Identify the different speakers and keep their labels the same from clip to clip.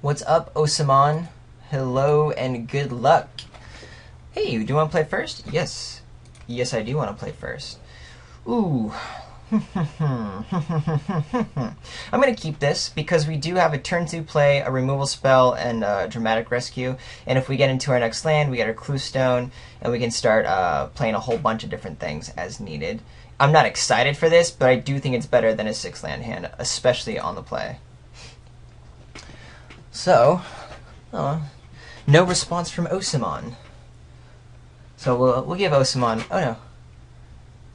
Speaker 1: What's up, Osaman? Hello and good luck. Hey, do you want to play first? Yes. Yes, I do want to play first. Ooh. I'm going to keep this because we do have a turn 2 play, a removal spell, and a dramatic rescue. And if we get into our next land, we get our clue stone, and we can start playing a whole bunch of different things as needed. I'm not excited for this, but I do think it's better than a 6-land hand, especially on the play. So, no response from Osaman. So we'll give Osaman. Oh no.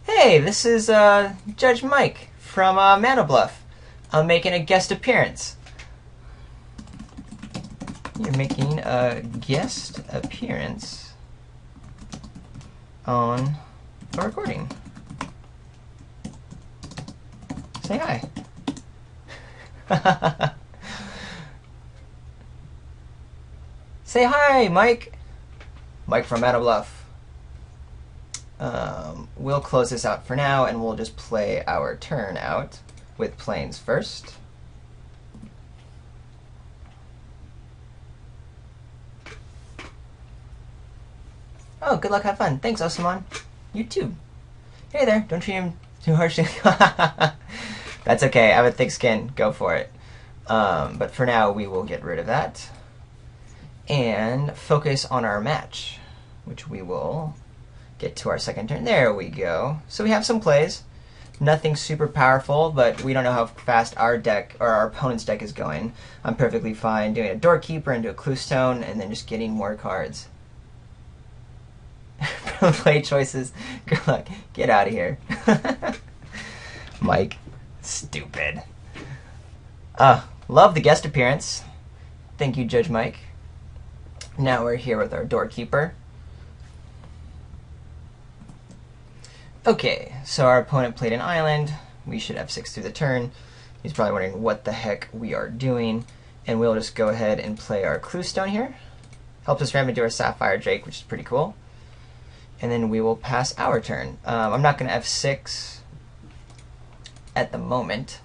Speaker 1: Hey, this is Judge Mike from Mana Bluff. I'm making a guest appearance. You're making a guest appearance on a recording. Say hi. Say hi, Mike. Mike from Mana Bluff. We'll close this out for now, and we'll just play our turn out with planes first. Oh, good luck, have fun. Thanks, Osaman. You too. Hey there, don't treat him too harshly. That's okay, I have a thick skin. Go for it. But for now, we will get rid of that and focus on our match, which we will get to our second turn. There we go. So we have some plays. Nothing super powerful, but we don't know how fast our deck or our opponent's deck is going. I'm perfectly fine doing a Doorkeeper into a Clue Stone and then just getting more cards. Play choices. Good luck. Get out of here. Mike. Stupid. Love the guest appearance. Thank you, Judge Mike. Now we're here with our Doorkeeper. Okay, so our opponent played an island. We should have 6 through the turn. He's probably wondering what the heck we are doing. And we'll just go ahead and play our Clue Stone here. Helps us ram into our Sapphire Drake, which is pretty cool. And then we will pass our turn. I'm not going to F6 at the moment.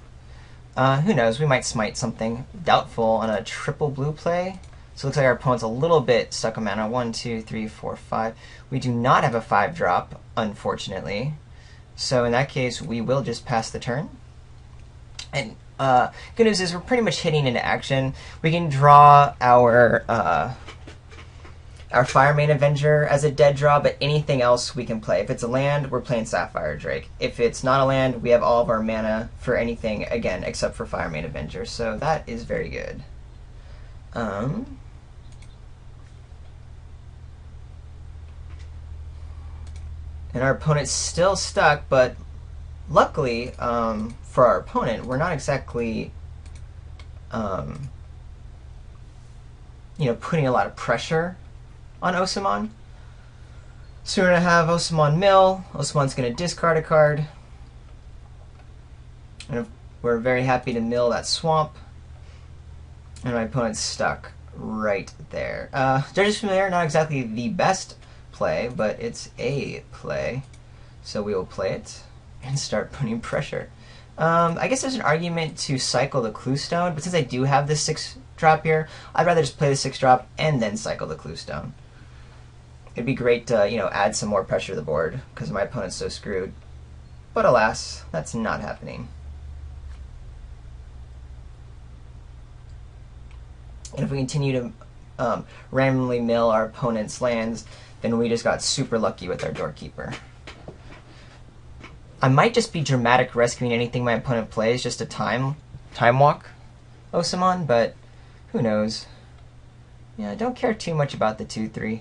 Speaker 1: Who knows, we might smite something. Doubtful on a triple blue play. So it looks like our opponent's a little bit stuck on mana. 1, 2, 3, 4, 5. We do not have a 5-drop, unfortunately. So in that case, we will just pass the turn. And good news is we're pretty much hitting into action. We can draw our Firemane Avenger as a dead draw, but anything else we can play. If it's a land, we're playing Sapphire Drake. If it's not a land, we have all of our mana for anything, again, except for Firemane Avenger. So that is very good. And our opponent's still stuck, but luckily for our opponent, we're not exactly putting a lot of pressure on Osaman. So we're going to have Osaman mill. Osaman's going to discard a card. And we're very happy to mill that swamp. And my opponent's stuck right there. Judges Familiar, not exactly the best play, but it's a play. So we will play it and start putting pressure. I guess there's an argument to cycle the Clue Stone, but since I do have this 6-drop here, I'd rather just play the 6-drop and then cycle the Clue Stone. It'd be great to, add some more pressure to the board because my opponent's so screwed. But alas, that's not happening. And if we continue to randomly mill our opponent's lands, then we just got super lucky with our Doorkeeper. I might just be dramatic rescuing anything my opponent plays just to time walk Osaman, but who knows. Yeah, I don't care too much about the 2-3.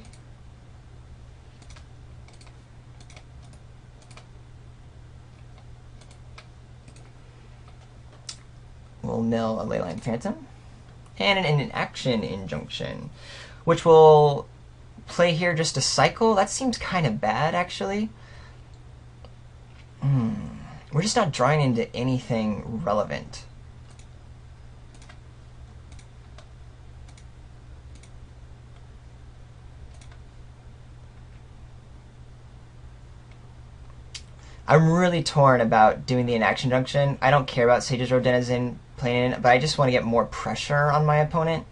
Speaker 1: We'll mill a Leyline Phantom. And an Inaction Injunction, which will play here just a cycle. That seems kind of bad, actually. We're just not drawing into anything relevant. I'm really torn about doing the Inaction Junction. I don't care about Sage's Road Denizen playing in, but I just want to get more pressure on my opponent.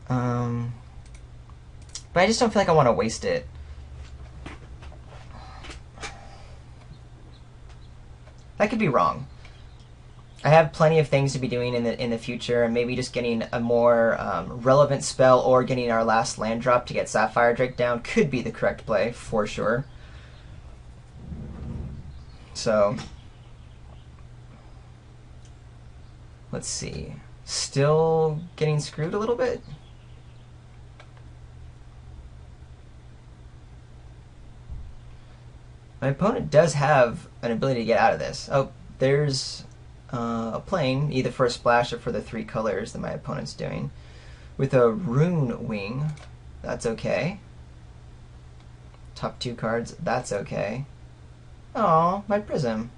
Speaker 1: But I just don't feel like I want to waste it. I could be wrong. I have plenty of things to be doing in the future, and maybe just getting a more relevant spell or getting our last land drop to get Sapphire Drake down could be the correct play, for sure. So, let's see. Still getting screwed a little bit? My opponent does have an ability to get out of this. Oh, there's a plane, either for a splash or for the 3 colors that my opponent's doing. With a Rune Wing, that's okay. Top 2 cards, that's okay. Oh, my Prism.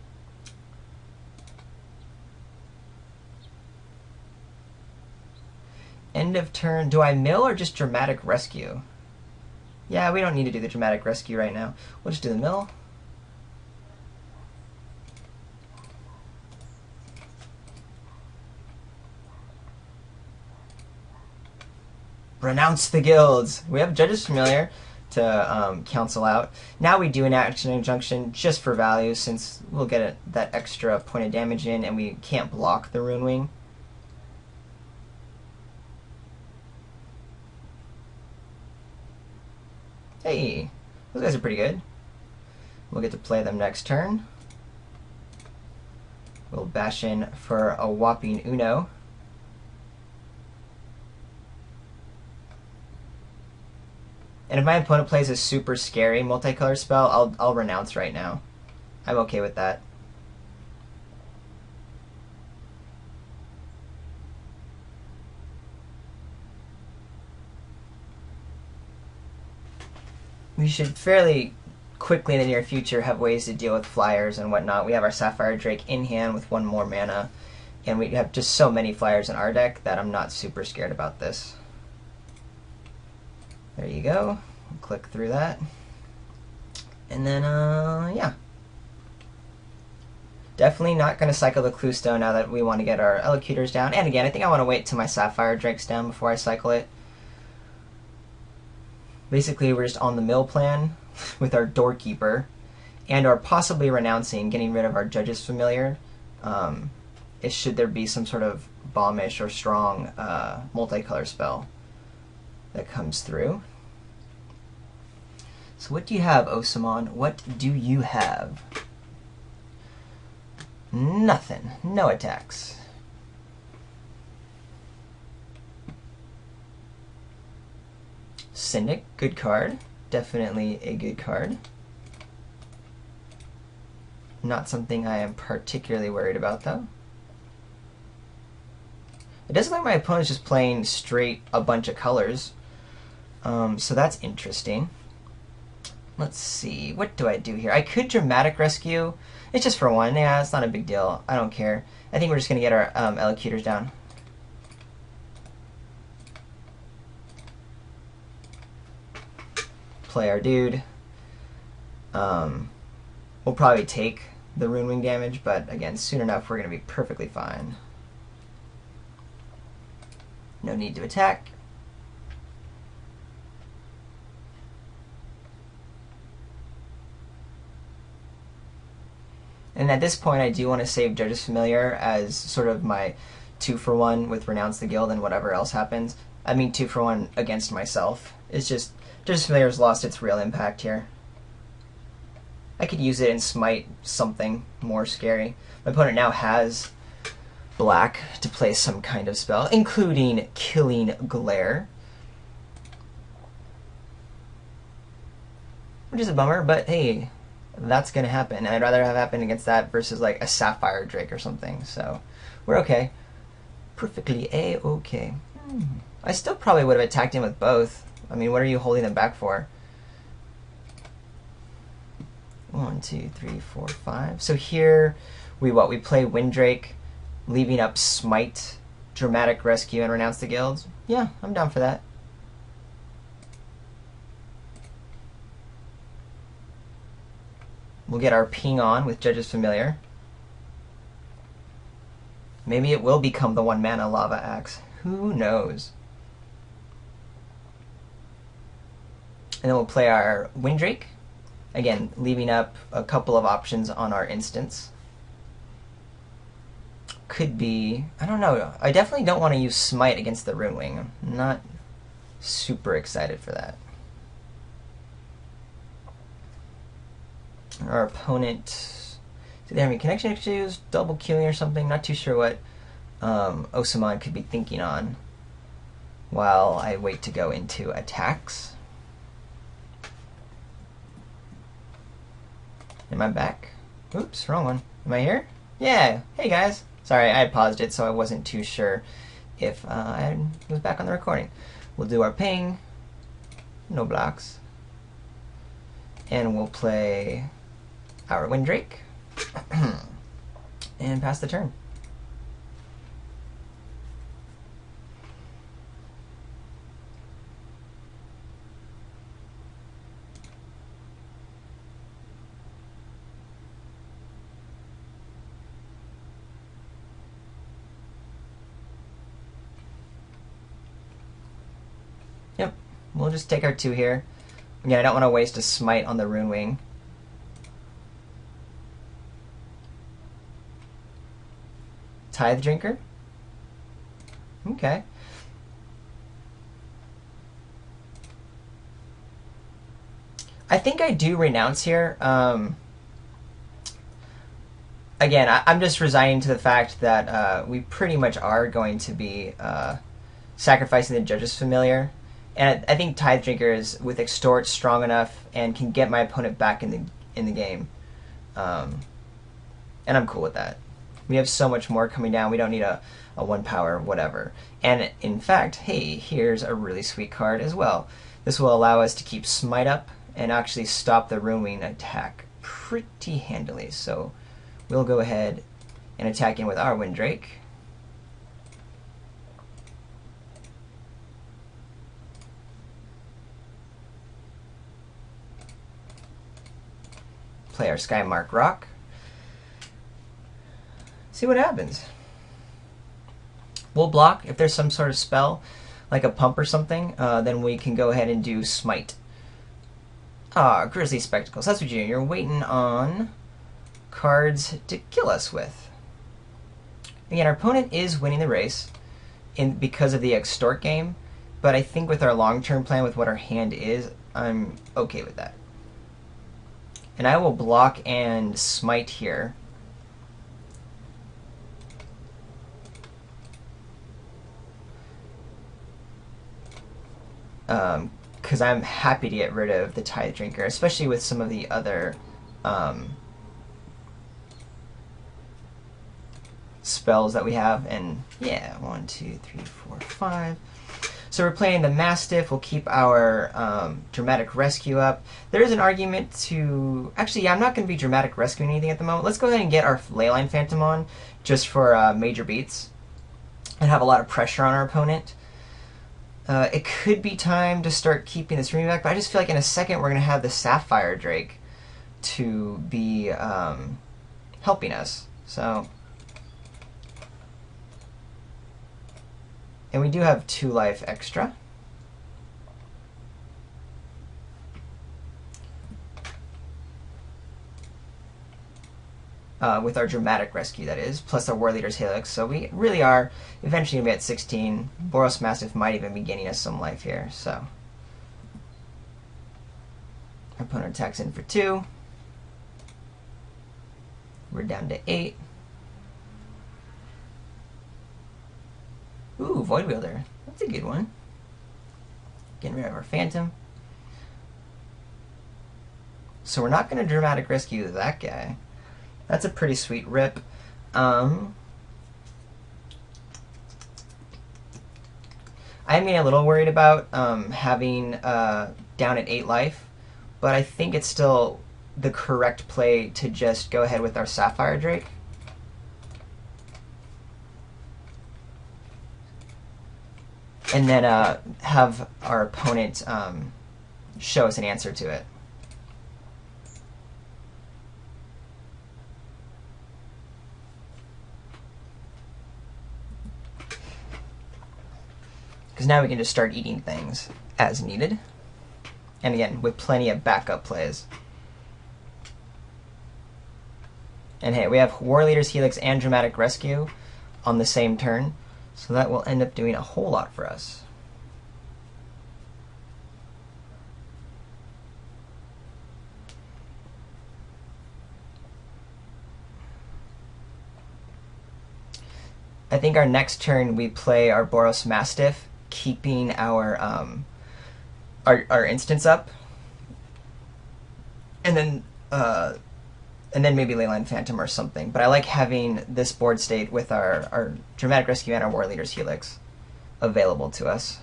Speaker 1: End of turn. Do I mill or just Dramatic Rescue? Yeah, we don't need to do the Dramatic Rescue right now. We'll just do the mill. Renounce the guilds. We have Judge's Familiar to cancel out. Now we do an Action Injunction just for value, since we'll get that extra point of damage in, and we can't block the Rune Wing. Hey, those guys are pretty good. We'll get to play them next turn. We'll bash in for a whopping Uno. And if my opponent plays a super scary multicolor spell, I'll renounce right now. I'm okay with that. We should fairly quickly in the near future have ways to deal with flyers and whatnot. We have our Sapphire Drake in hand with 1 more mana, and we have just so many flyers in our deck that I'm not super scared about this. There you go. We'll click through that. And then, yeah. Definitely not going to cycle the Cluestone now that we want to get our Elocutors down. And again, I think I want to wait till my Sapphire Drake's down before I cycle it. Basically, we're just on the mill plan with our Doorkeeper, and are possibly renouncing, getting rid of our Judge's Familiar. Should there be some sort of bombish or strong multicolor spell that comes through. So what do you have, Osamon? What do you have? Nothing. No attacks. Syndic, good card. Definitely a good card. Not something I am particularly worried about, though. It doesn't look like my opponent's just playing straight a bunch of colors. So that's interesting. Let's see. What do I do here? I could Dramatic Rescue. It's just for 1. Yeah, it's not a big deal. I don't care. I think we're just going to get our Elocutors down. Play our dude. We'll probably take the Rune Wing damage, but again, soon enough we're going to be perfectly fine. No need to attack. And at this point I do want to save Judge's Familiar as sort of my 2-for-1 with Renounce the Guild and whatever else happens. I mean 2-for-1 against myself. It's just Judge's Familiar's lost its real impact here. I could use it and smite something more scary. My opponent now has black to play some kind of spell, including Killing Glare. Which is a bummer, but hey, that's going to happen. And I'd rather have happen against that versus like a Sapphire Drake or something. So we're okay. Perfectly A-okay. I still probably would have attacked him with both. I mean, what are you holding them back for? 1, 2, 3, 4, 5. So here we play Windrake, leaving up Smite, Dramatic Rescue, and Renounce the Guilds. Yeah, I'm down for that. We'll get our ping on with Judge's Familiar. Maybe it will become the 1 mana Lava Axe. Who knows? And then we'll play our Windrake. Again, leaving up a couple of options on our instance. Could be, I don't know, I definitely don't want to use Smite against the Runewing. I'm not super excited for that. Our opponent, do they have any connection issues, double queuing or something? Not too sure what Osamon could be thinking on while I wait to go into attacks. Am I back? Oops, wrong one. Am I here? Yeah, hey guys. Sorry, I had paused it, so I wasn't too sure if I was back on the recording. We'll do our ping, no blocks, and we'll play our Windrake, and pass the turn. Yep, we'll just take our 2 here. Again, I don't want to waste a Smite on the Runewing. Tithe Drinker? Okay. I think I do renounce here. Again, I'm just resigning to the fact that we pretty much are going to be sacrificing the Judge's Familiar. And I think Tithe Drinker is, with Extort, strong enough and can get my opponent back in the game. And I'm cool with that. We have so much more coming down. We don't need a 1 power, whatever. And in fact, hey, here's a really sweet card as well. This will allow us to keep Smite up and actually stop the Runewing attack pretty handily. So we'll go ahead and attack in with our Windrake. Play our Skymark Rock. See what happens. We'll block if there's some sort of spell, like a pump or something, then we can go ahead and do Smite. Grizzly Spectacles. That's what you're waiting on cards to kill us with. Again, our opponent is winning the race because of the Extort game, but I think with our long-term plan, with what our hand is, I'm okay with that. And I will block and Smite here. Because I'm happy to get rid of the Tithe Drinker, especially with some of the other spells that we have. And yeah, 1, 2, 3, 4, 5. So we're playing the Mastiff. We'll keep our Dramatic Rescue up. There is an argument to... Actually, yeah, I'm not going to be Dramatic Rescuing anything at the moment. Let's go ahead and get our Leyline Phantom on, just for major beats, and have a lot of pressure on our opponent. It could be time to start keeping this Runewing back, but I just feel like in a second we're going to have the Sapphire Drake to be helping us. So, and we do have 2 life extra. With our Dramatic Rescue, that is, plus our War Leader's Helix. So we really are eventually going to be at 16. Boros Mastiff might even be gaining us some life here. So our opponent attacks in for 2. We're down to 8. Ooh, Void Wielder. That's a good one. Getting rid of our Phantom. So we're not going to Dramatic Rescue that guy. That's a pretty sweet rip. I'm getting a little worried about having down at 8 life, but I think it's still the correct play to just go ahead with our Sapphire Drake. And then have our opponent show us an answer to it. Because now we can just start eating things as needed. And again, with plenty of backup plays. And hey, we have War Leader's Helix and Dramatic Rescue on the same turn, so that will end up doing a whole lot for us. I think our next turn we play our Boros Mastiff, keeping our instance up, and then maybe Leyline Phantom or something. But I like having this board state with our Dramatic Rescue and our War Leader's Helix available to us.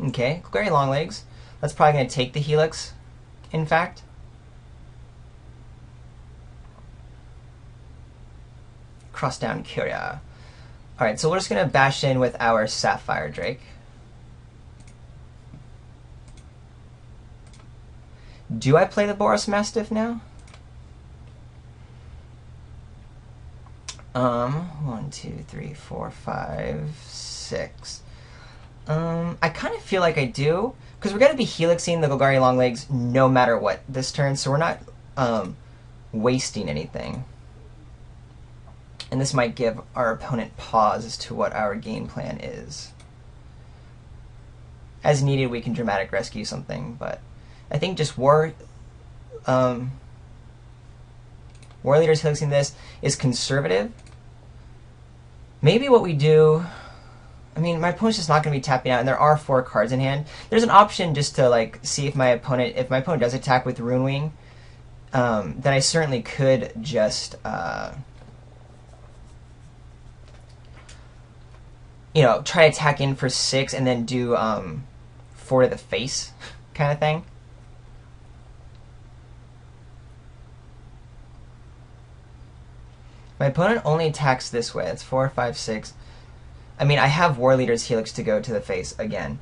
Speaker 1: Okay, Golgari Longlegs. That's probably going to take the Helix, in fact. Cross down Curia. Alright, so we're just going to bash in with our Sapphire Drake. Do I play the Boros Mastiff now? 1, 2, 3, 4, 5, 6. I kind of feel like I do, because we're going to be helixing the Golgari Longlegs no matter what this turn, so we're not wasting anything. And this might give our opponent pause as to what our game plan is. As needed, we can Dramatic Rescue something, but I think just War Leader's helixing this is conservative. Maybe what we do, I mean, my opponent's just not going to be tapping out, and there are 4 cards in hand. There's an option just to like see if my opponent does attack with Rune Wing, then I certainly could just try to attack in for 6 and then do 4 to the face kind of thing. My opponent only attacks this way. It's 4, 5, 6. I mean, I have War Leader's Helix to go to the face again.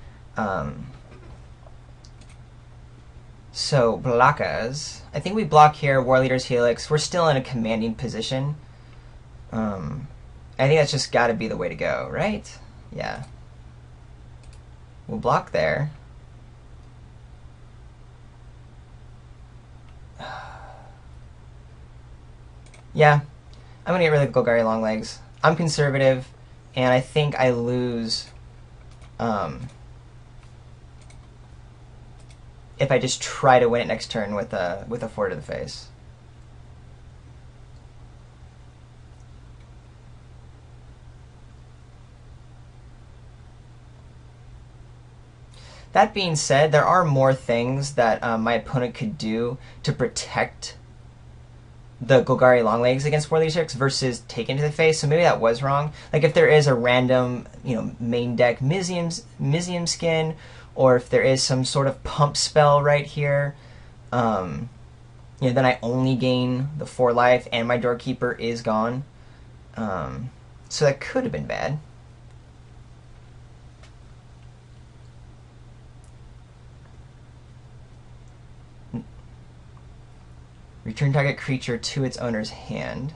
Speaker 1: So, blockas. I think we block here, War Leader's Helix. We're still in a commanding position. I think that's just got to be the way to go, right? Yeah. We'll block there. Yeah. I'm going to get rid of Golgari Longlegs. I'm conservative, and I think I lose if I just try to win it next turn with a 4 to the face. That being said, there are more things that my opponent could do to protect the Golgari Longlegs against War Leader's Helix versus taking to the face, so maybe that was wrong. Like if there is a random, main deck Mizium skin, or if there is some sort of pump spell right here, then I only gain the 4 life and my Doorkeeper is gone. So that could have been bad. Return target creature to its owner's hand,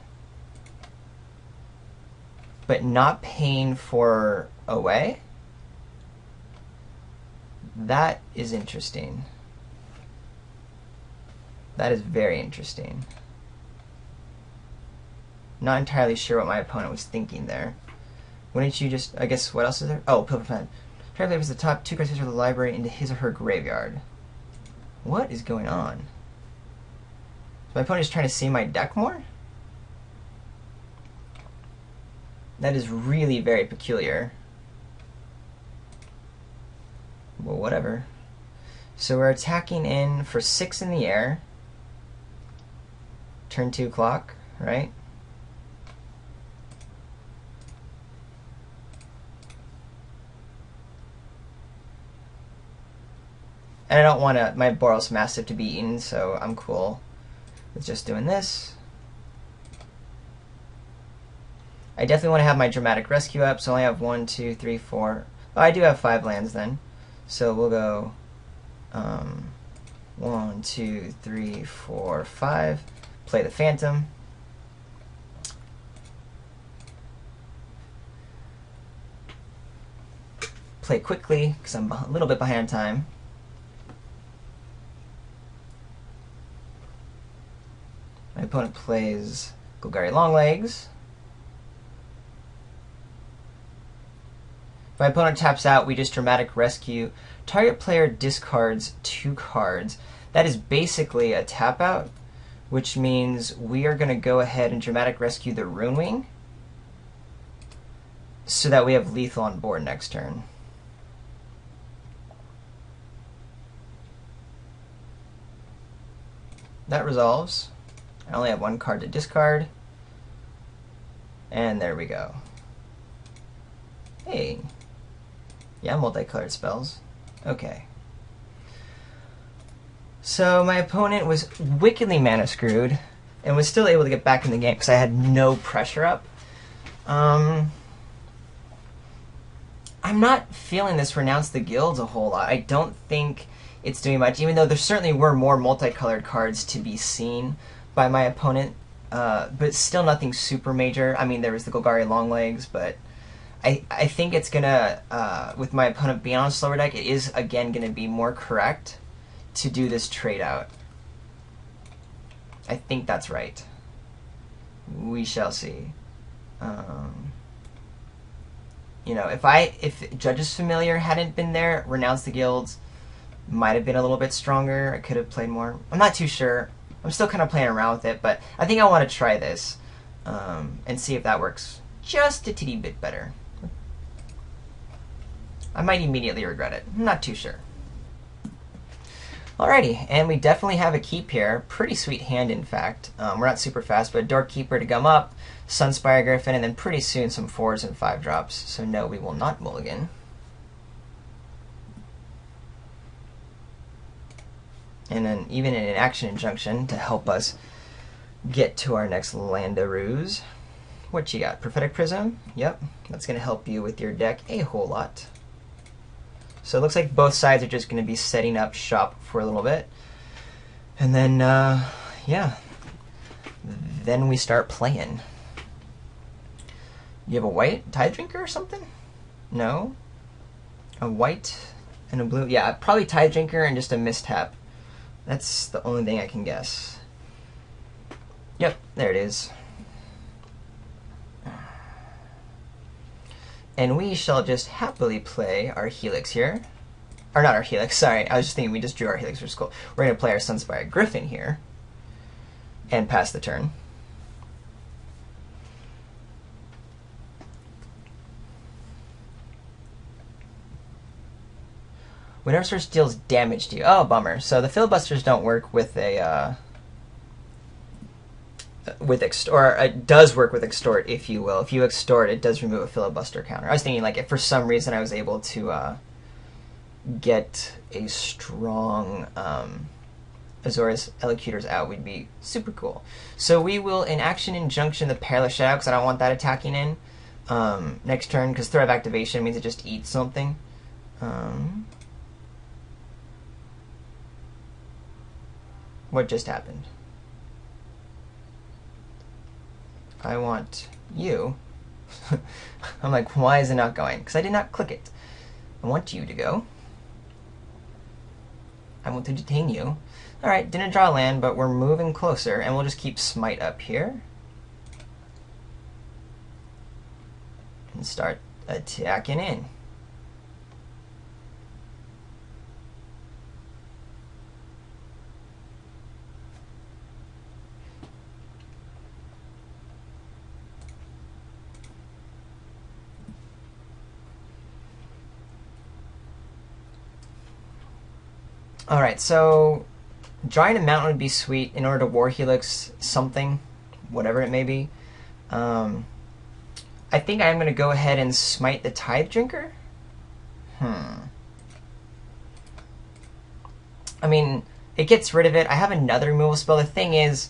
Speaker 1: but not paying for away? That is interesting. That is very interesting. Not entirely sure what my opponent was thinking there. Wouldn't you just, I guess, what else is there? Oh, Pilfer Fan. Try to play the top 2 cards of the library into his or her graveyard. What is going on? My opponent is trying to see my deck more? That is really very peculiar. Well, whatever. So we're attacking in for 6 in the air. Turn 2 clock, right? And I don't want my Boros Mastiff to be eaten, so I'm cool with just doing this. I definitely want to have my Dramatic Rescue up, so I only have 1, 2, 3, 4. Oh, I do have 5 lands then. So we'll go 1, 2, 3, 4, 5. Play the Phantom. play quickly because I'm a little bit behind on time. My opponent plays Golgari Longlegs. If my opponent taps out, we just dramatic rescue. Target player discards 2 cards. That is basically a tap out, which means we are going to go ahead and dramatic rescue the Rune Wing so that we have lethal on board next turn. That resolves. I only have 1 card to discard. And there we go. Hey. Yeah, multicolored spells. Okay. So my opponent was wickedly mana screwed and was still able to get back in the game because I had no pressure up. I'm not feeling this Renounce the Guilds a whole lot. I don't think it's doing much, even though there certainly were more multicolored cards to be seen by my opponent, but still nothing super major. I mean, there was the Golgari Longlegs, but I think it's gonna, with my opponent being on a slower deck, it is again gonna be more correct to do this trade out. I think that's right. We shall see. You know, if Judge's Familiar hadn't been there, Renounce the Guilds might have been a little bit stronger. I could have played more. I'm not too sure. I'm still kind of playing around with it, but I think I want to try this and see if that works just a teeny bit better. I might immediately regret it. I'm not too sure. Alrighty, and we definitely have a keep here. Pretty sweet hand, in fact. We're not super fast, but Doorkeeper to gum up, Sunspire Griffin, and then pretty soon some 4s and 5 drops. So no, we will not mulligan. And then even an Action Injunction to help us get to our next Landaroos. What you got? Prophetic Prism? Yep, that's going to help you with your deck a whole lot. So it looks like both sides are just going to be setting up shop for a little bit. And then, yeah, then we start playing. You have a white Tide Drinker or something? No? A white and a blue? Yeah, probably Tide Drinker and just a Mistap. That's the only thing I can guess. Yep, there it is. And we shall just happily play our Helix here. Or not our Helix, sorry. I was just thinking we just drew our Helix for school. We're going to play our Sunspire Griffin here. And pass the turn. Whenever source deals damage to you. Oh, bummer. So the filibusters don't work with a or it does work with extort, if you will. If you extort, it does remove a filibuster counter. I was thinking, like, if for some reason I was able to get a strong Azorius Elocutors out, we'd be super cool. So we will, in Action Injunction, the Perilous Shadow, because I don't want that attacking in next turn, because Threat of Activation means it just eats something. What just happened? I want you. I'm like, why is it not going? Because I did not click it. I want you to go. I want to detain you. Alright, didn't draw land, but we're moving closer, and we'll just keep Smite up here. And start attacking in. Alright, so drawing a mountain would be sweet in order to War Helix something, whatever it may be. I think I'm going to go ahead and smite the Tithe Drinker. I mean, it gets rid of it. I have another removal spell. The thing is,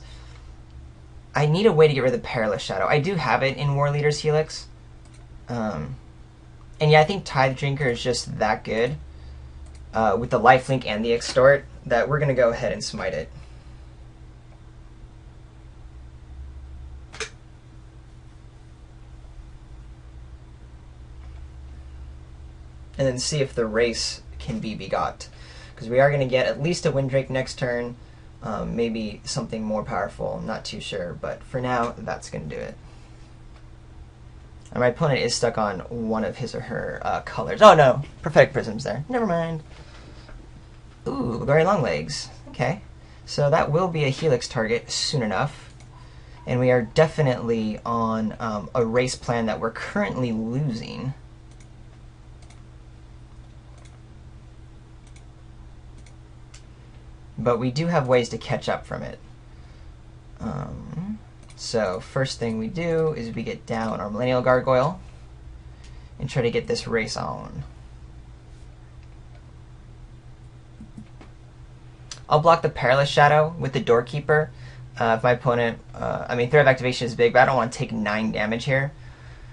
Speaker 1: I need a way to get rid of the Perilous Shadow. I do have it in War Leader's Helix. And yeah, I think Tithe Drinker is just that good. With the lifelink and the extort, that we're going to go ahead and smite it. and then see if the race can be begot. Because we are going to get at least a Windrake next turn, maybe something more powerful, not too sure, but for now, that's going to do it. And my opponent is stuck on one of his or her colors. Oh no, Prophetic Prism's there. Never mind. Ooh, very long legs. Okay. So that will be a Helix target soon enough. And we are definitely on a race plan that we're currently losing. But we do have ways to catch up from it. So first thing we do is we get down our Millennial Gargoyle and try to get this race on. I'll block the Perilous Shadow with the Doorkeeper. If my opponent, I mean, Threat of Activation is big, but I don't want to take 9 damage here.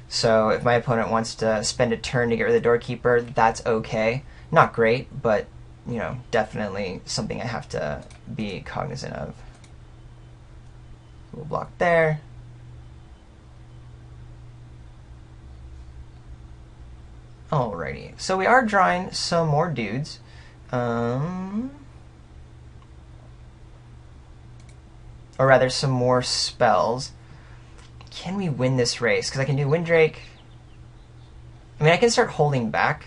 Speaker 1: So if my opponent wants to spend a turn to get rid of the Doorkeeper, that's okay. Not great, but you know, definitely something I have to be cognizant of. We'll block there. Alrighty, so we are drawing some more dudes. Or rather, some more spells. Can we win this race? Because I can do Windrake. I mean, I can start holding back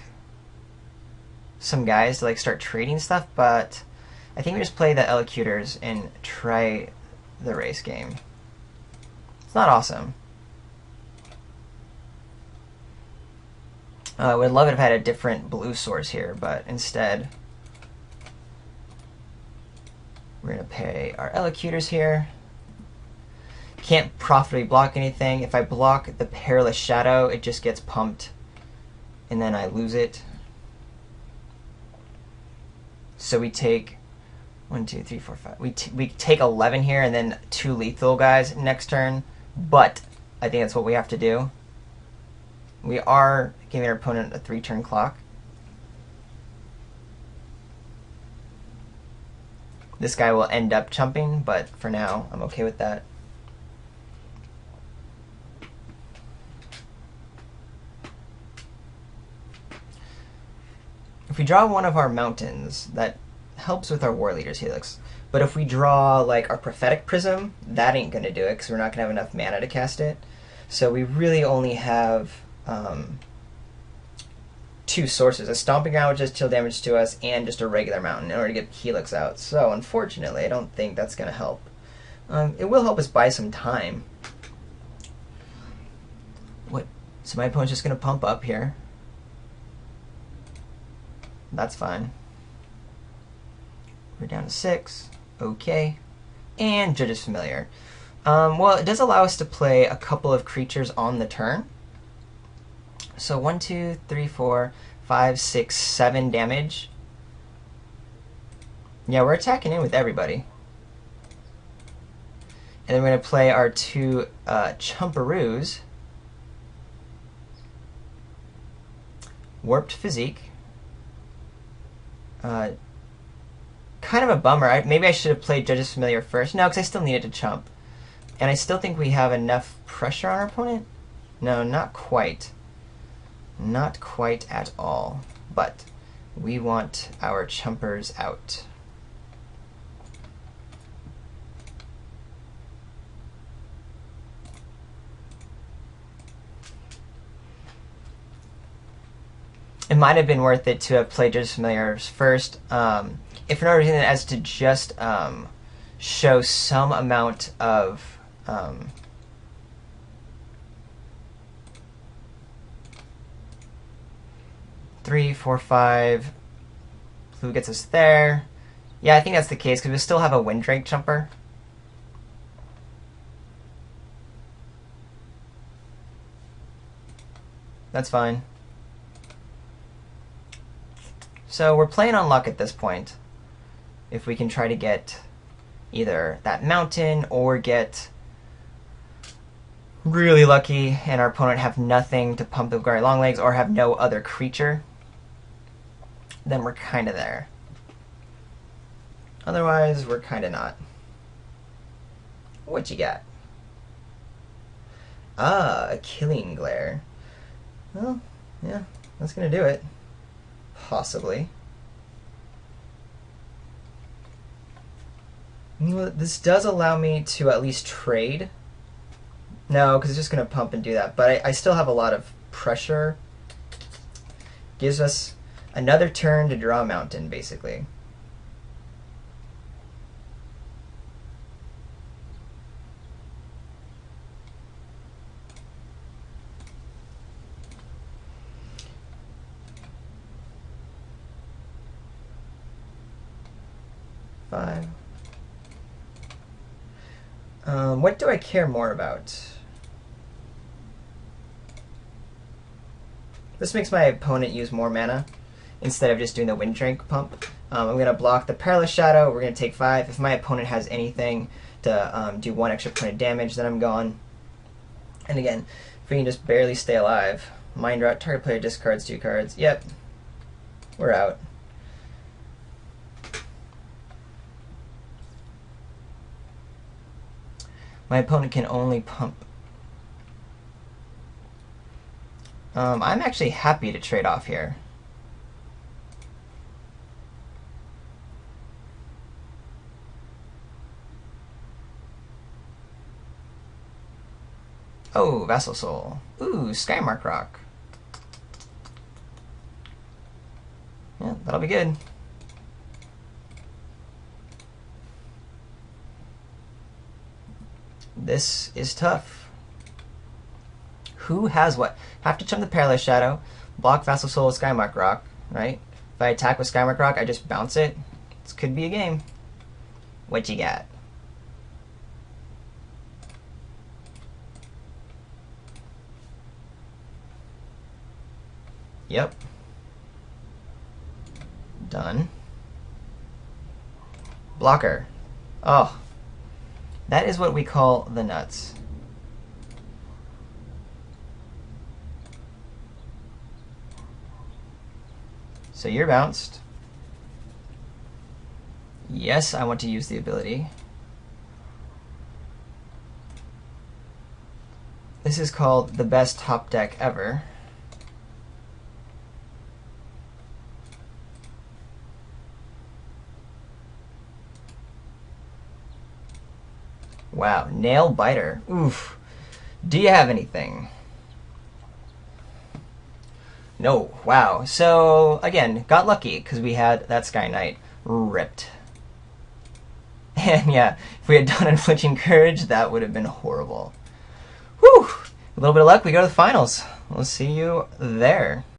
Speaker 1: some guys to like start trading stuff, but I think we just play the Elocutors and try the race game. It's not awesome. I would love it if I had a different blue source here, but instead we're going to pay our Elocutors here. Can't profitably block anything. If I block the Perilous Shadow, it just gets pumped, and then I lose it. So we take 1, 2, 3, 4, 5. We take 11 here, and then 2 lethal guys next turn. But I think that's what we have to do. We are giving our opponent a 3-turn clock. This guy will end up chumping, but for now, I'm okay with that. If we draw one of our mountains, that helps with our War Leader's Helix. But if we draw like our Prophetic Prism, that ain't going to do it because we're not going to have enough mana to cast it. So we really only have 2 sources, a Stomping Ground which does chill damage to us, and just a regular mountain in order to get Helix out. So unfortunately, I don't think that's going to help. It will help us buy some time. What? So my opponent's just going to pump up here. That's fine. We're down to 6. Okay. And Judge's Familiar. Well, it does allow us to play a couple of creatures on the turn. So 1, 2, 3, 4, 5, 6, 7 damage. Yeah, we're attacking in with everybody. And then we're going to play our 2 Chumperoos. Warped Physique. Kind of a bummer. Maybe I should have played Judge's Familiar first. No, because I still needed to chump. And I still think we have enough pressure on our opponent. No, not quite. Not quite at all. But we want our chumpers out. It might have been worth it to have played Judge's Familiars first, if for no reason as to just show some amount of 3, 4, 5. Blue gets us there. Yeah, I think that's the case because we still have a Windrake Chumper. That's fine. So we're playing on luck at this point. If we can try to get either that mountain or get really lucky and our opponent have nothing to pump the Gary Longlegs or have no other creature, then we're kind of there. Otherwise, we're kind of not. What you got? Ah, a Killing Glare. Well, yeah, that's going to do it. Possibly. This does allow me to at least trade. No, because it's just going to pump and do that. But I still have a lot of pressure. Gives us another turn to draw a mountain, basically. Five. What do I care more about? This makes my opponent use more mana instead of just doing the Wind Drink pump. I'm going to block the Perilous Shadow. We're going to take 5. If my opponent has anything to do 1 extra point of damage, then I'm gone. And again, if we can just barely stay alive. Mind Rot, target player discards 2 cards. Yep. We're out. My opponent can only pump. I'm actually happy to trade off here. Oh, Vassal Soul. Ooh, Skymark Rock. Yeah, that'll be good. This is tough. Who has what? Have to chump the Perilous Shadow, block Vassal Soul with Skymark Rock, right? If I attack with Skymark Rock, I just bounce it. This could be a game. What you got? Yep. Done. Blocker. Oh. That is what we call the nuts. So you're bounced. Yes, I want to use the ability. This is called the best top deck ever. Wow, Nail Biter. Oof. Do you have anything? No. Wow. So, again, got lucky because we had that Sky Knight ripped. And yeah, if we had done Unflinching Courage, that would have been horrible. Whew! A little bit of luck, we go to the finals. We'll see you there.